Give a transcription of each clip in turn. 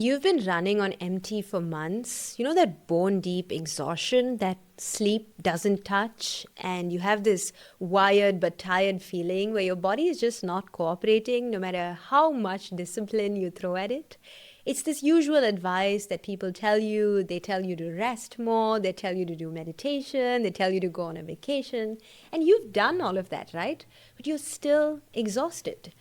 You've been running on empty for months. You know that bone deep exhaustion that sleep doesn't touch, and you have this wired but tired feeling where your body is just not cooperating no matter how much discipline you throw at it. It's this usual advice that people tell you. They tell you to rest more, they tell you to do meditation, they tell you to go on a vacation, and you've done all of that, right? But you're still exhausted.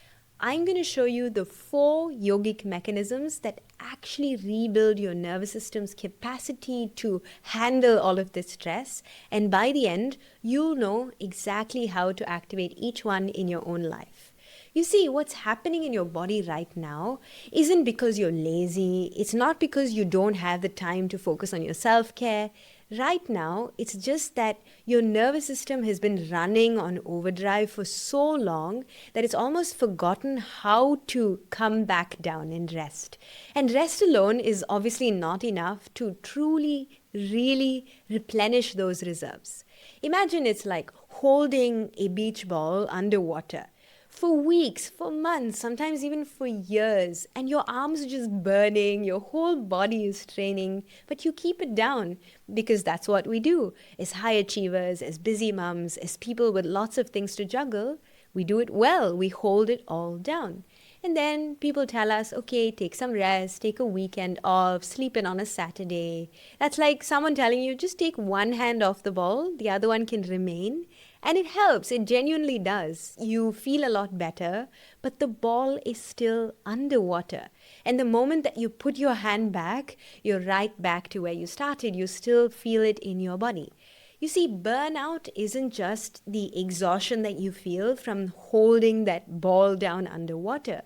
I'm going to show you the 4 yogic mechanisms that actually rebuild your nervous system's capacity to handle all of this stress. And by the end, you'll know exactly how to activate each one in your own life. You see, what's happening in your body right now isn't because you're lazy. It's not because you don't have the time to focus on your self-care. Right now, it's just that your nervous system has been running on overdrive for so long that it's almost forgotten how to come back down and rest. And rest alone is obviously not enough to truly, really replenish those reserves. Imagine it's like holding a beach ball underwater for weeks, for months, sometimes even for years, and your arms are just burning, your whole body is straining, but you keep it down because that's what we do. As high achievers, as busy mums, as people with lots of things to juggle, we do it well. We hold it all down. And then people tell us, okay, take some rest, take a weekend off, sleep in on a Saturday. That's like someone telling you, just take one hand off the ball, the other one can remain. And it helps, it genuinely does. You feel a lot better, but the ball is still underwater. And the moment that you put your hand back, you're right back to where you started. You still feel it in your body. You see, burnout isn't just the exhaustion that you feel from holding that ball down underwater.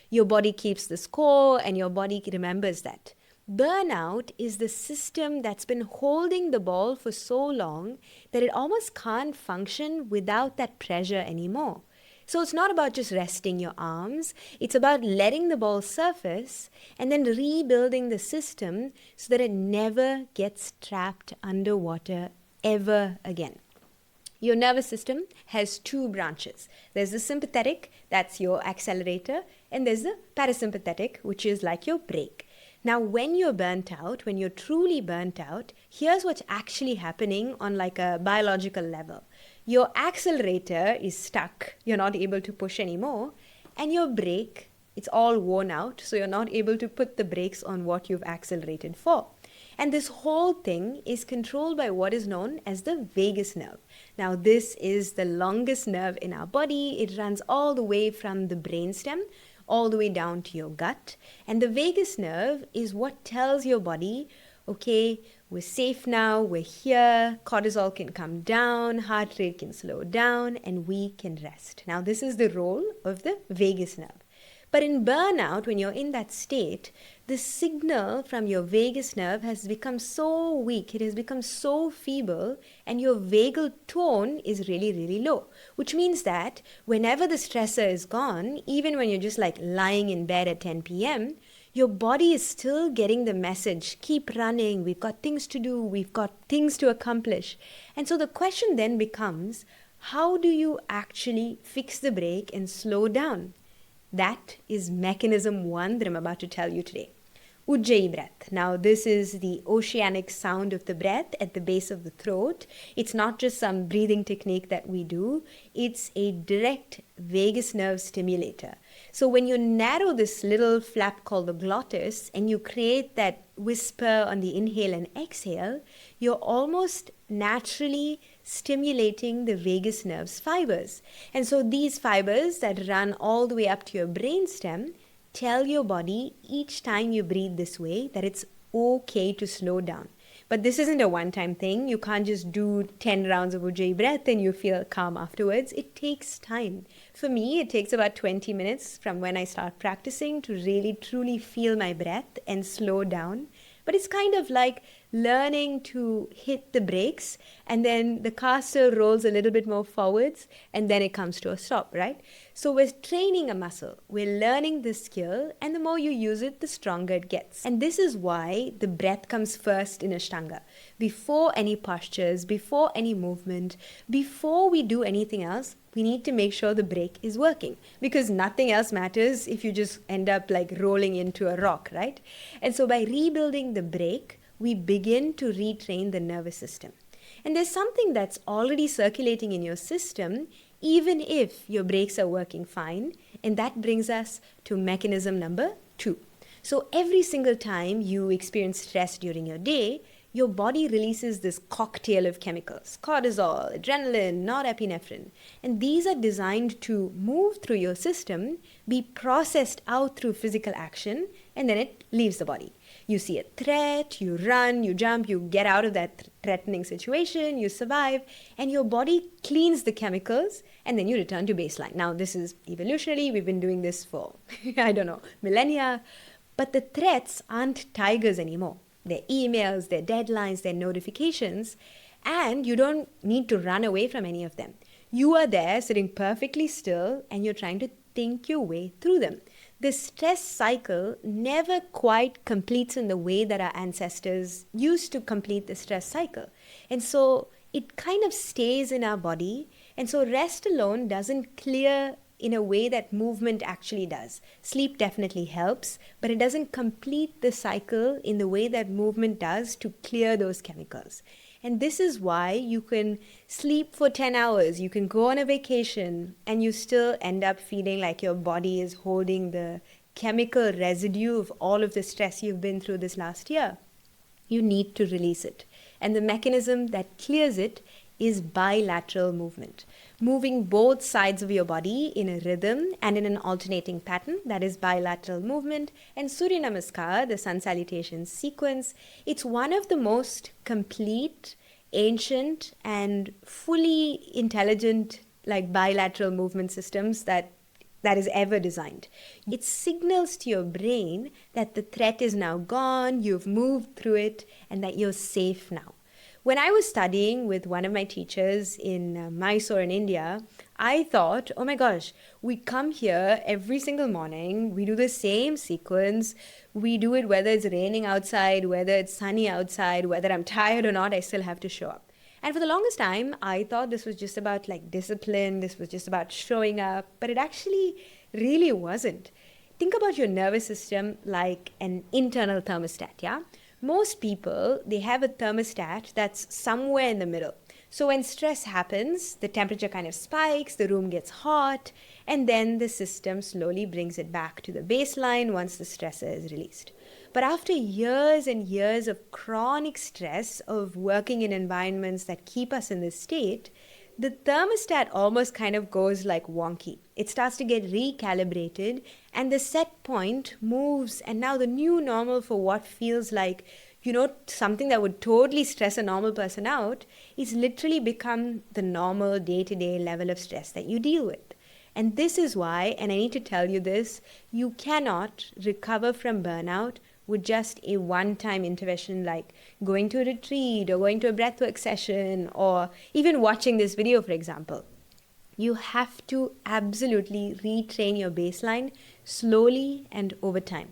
Your body keeps the score and your body remembers that. Burnout is the system that's been holding the ball for so long that it almost can't function without that pressure anymore. So it's not about just resting your arms, it's about letting the ball surface and then rebuilding the system so that it never gets trapped underwater ever again. Your nervous system has 2 branches. There's the sympathetic, that's your accelerator, and there's the parasympathetic, which is like your brake. Now, when you're burnt out, when you're truly burnt out, here's what's actually happening on like a biological level. Your accelerator is stuck, you're not able to push anymore, and your brake, it's all worn out, so you're not able to put the brakes on what you've accelerated for. And this whole thing is controlled by what is known as the vagus nerve. Now, this is the longest nerve in our body. It runs all the way from the brainstem all the way down to your gut. And the vagus nerve is what tells your body, okay, we're safe now, we're here, cortisol can come down, heart rate can slow down, and we can rest. Now, this is the role of the vagus nerve. But in burnout, when you're in that state, the signal from your vagus nerve has become so weak, it has become so feeble, and your vagal tone is really, really low. Which means that whenever the stressor is gone, even when you're just like lying in bed at 10 p.m., your body is still getting the message, keep running, we've got things to do, we've got things to accomplish. And so the question then becomes, how do you actually fix the brake and slow down? That is mechanism 1 that I'm about to tell you today. Ujjayi breath. Now, this is the oceanic sound of the breath at the base of the throat. It's not just some breathing technique that we do. It's a direct vagus nerve stimulator. So when you narrow this little flap called the glottis and you create that whisper on the inhale and exhale, you're almost naturally stimulating the vagus nerve's fibers. And so these fibers that run all the way up to your brainstem tell your body each time you breathe this way that it's okay to slow down. But this isn't a one-time thing. You can't just do 10 rounds of Ujjayi breath and you feel calm afterwards. It takes time. For me, it takes about 20 minutes from when I start practicing to really truly feel my breath and slow down. But it's kind of like learning to hit the brakes and then the car still rolls a little bit more forwards and then it comes to a stop, right? So we're training a muscle. We're learning this skill, and the more you use it, the stronger it gets. And this is why the breath comes first in Ashtanga. Before any postures, before any movement, before we do anything else, we need to make sure the brake is working, because nothing else matters if you just end up like rolling into a rock, right? And so by rebuilding the brake, we begin to retrain the nervous system. And there's something that's already circulating in your system, even if your brakes are working fine. And that brings us to mechanism number 2. So every single time you experience stress during your day, your body releases this cocktail of chemicals, cortisol, adrenaline, norepinephrine. And these are designed to move through your system, be processed out through physical action, and then it leaves the body. You see a threat, you run, you jump, you get out of that threatening situation, you survive, and your body cleans the chemicals, and then you return to baseline. Now, this is evolutionary. We've been doing this for, I don't know, millennia. But the threats aren't tigers anymore. They're emails, they're deadlines, they're notifications, and you don't need to run away from any of them. You are there sitting perfectly still, and you're trying to think your way through them. The stress cycle never quite completes in the way that our ancestors used to complete the stress cycle. And so it kind of stays in our body. And so rest alone doesn't clear in a way that movement actually does. Sleep definitely helps, but it doesn't complete the cycle in the way that movement does to clear those chemicals. And this is why you can sleep for 10 hours, you can go on a vacation, and you still end up feeling like your body is holding the chemical residue of all of the stress you've been through this last year. You need to release it. And the mechanism that clears it is bilateral movement. Moving both sides of your body in a rhythm and in an alternating pattern, that is bilateral movement. And Surya Namaskar, the sun salutation sequence, it's one of the most complete, ancient, and fully intelligent like bilateral movement systems that is ever designed. It signals to your brain that the threat is now gone, you've moved through it, and that you're safe now. When I was studying with one of my teachers in Mysore in India, I thought, oh my gosh, we come here every single morning, we do the same sequence, we do it whether it's raining outside, whether it's sunny outside, whether I'm tired or not, I still have to show up. And for the longest time, I thought this was just about like discipline, this was just about showing up, but it actually really wasn't. Think about your nervous system like an internal thermostat, yeah? Most people, they have a thermostat that's somewhere in the middle. So when stress happens, the temperature kind of spikes, the room gets hot, and then the system slowly brings it back to the baseline once the stressor is released. But after years and years of chronic stress, of working in environments that keep us in this state, the thermostat almost kind of goes like wonky. It starts to get recalibrated, and the set point moves, and now the new normal for what feels like, something that would totally stress a normal person out is literally become the normal day-to-day level of stress that you deal with. And this is why, and I need to tell you this, you cannot recover from burnout with just a one-time intervention like going to a retreat or going to a breathwork session or even watching this video, for example. You have to absolutely retrain your baseline slowly and over time.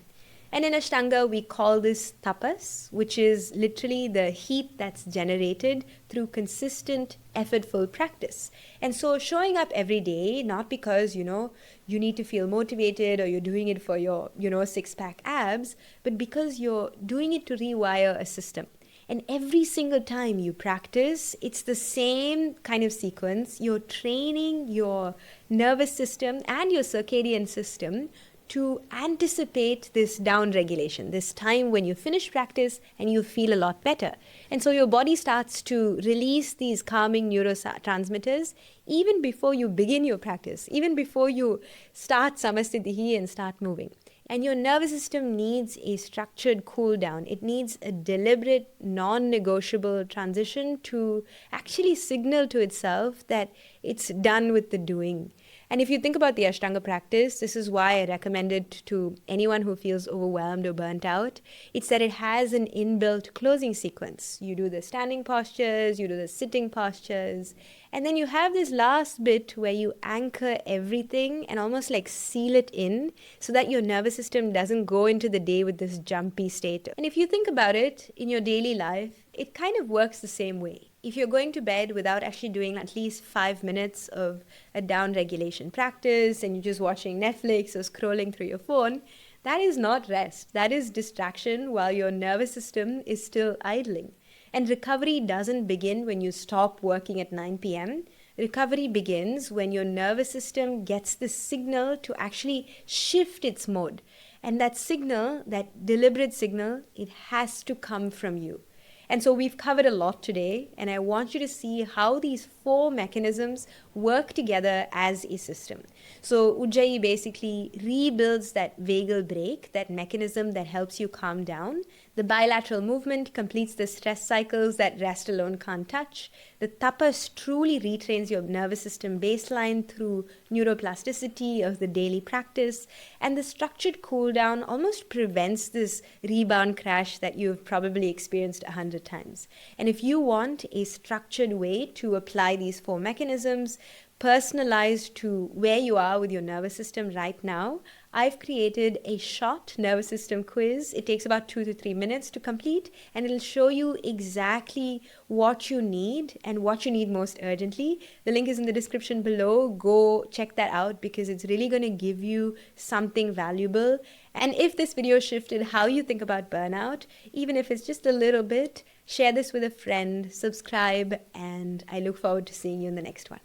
And in Ashtanga, we call this Tapas, which is literally the heat that's generated through consistent, effortful practice. And so showing up every day, not because, you need to feel motivated or you're doing it for your, six-pack abs, but because you're doing it to rewire a system. And every single time you practice, it's the same kind of sequence. You're training your nervous system and your circadian system to anticipate this down regulation, this time when you finish practice and you feel a lot better. And so your body starts to release these calming neurotransmitters even before you begin your practice, even before you start samasthitihi and start moving. And your nervous system needs a structured cool down. It needs a deliberate, non-negotiable transition to actually signal to itself that it's done with the doing. And if you think about the Ashtanga practice, this is why I recommend it to anyone who feels overwhelmed or burnt out. It's that it has an inbuilt closing sequence. You do the standing postures, you do the sitting postures, and then you have this last bit where you anchor everything and almost like seal it in so that your nervous system doesn't go into the day with this jumpy state. And if you think about it in your daily life, it kind of works the same way. if you're going to bed without actually doing at least 5 minutes of a down regulation practice and you're just watching Netflix or scrolling through your phone, that is not rest. That is distraction while your nervous system is still idling. And recovery doesn't begin when you stop working at 9 p.m. Recovery begins when your nervous system gets the signal to actually shift its mode. And that signal, that deliberate signal, it has to come from you. And so we've covered a lot today, and I want you to see how these 4 mechanisms work together as a system. So Ujjayi basically rebuilds that vagal brake, that mechanism that helps you calm down. The bilateral movement completes the stress cycles that rest alone can't touch. The tapas truly retrains your nervous system baseline through neuroplasticity of the daily practice. And the structured cool down almost prevents this rebound crash that you've probably experienced 100 times. And if you want a structured way to apply these 4 mechanisms, personalized to where you are with your nervous system right now, I've created a short nervous system quiz. It takes about 2 to 3 minutes to complete, and it'll show you exactly what you need and what you need most urgently. The link is in the description below. Go check that out because it's really going to give you something valuable. And if this video shifted how you think about burnout, even if it's just a little bit, share this with a friend, subscribe, and I look forward to seeing you in the next one.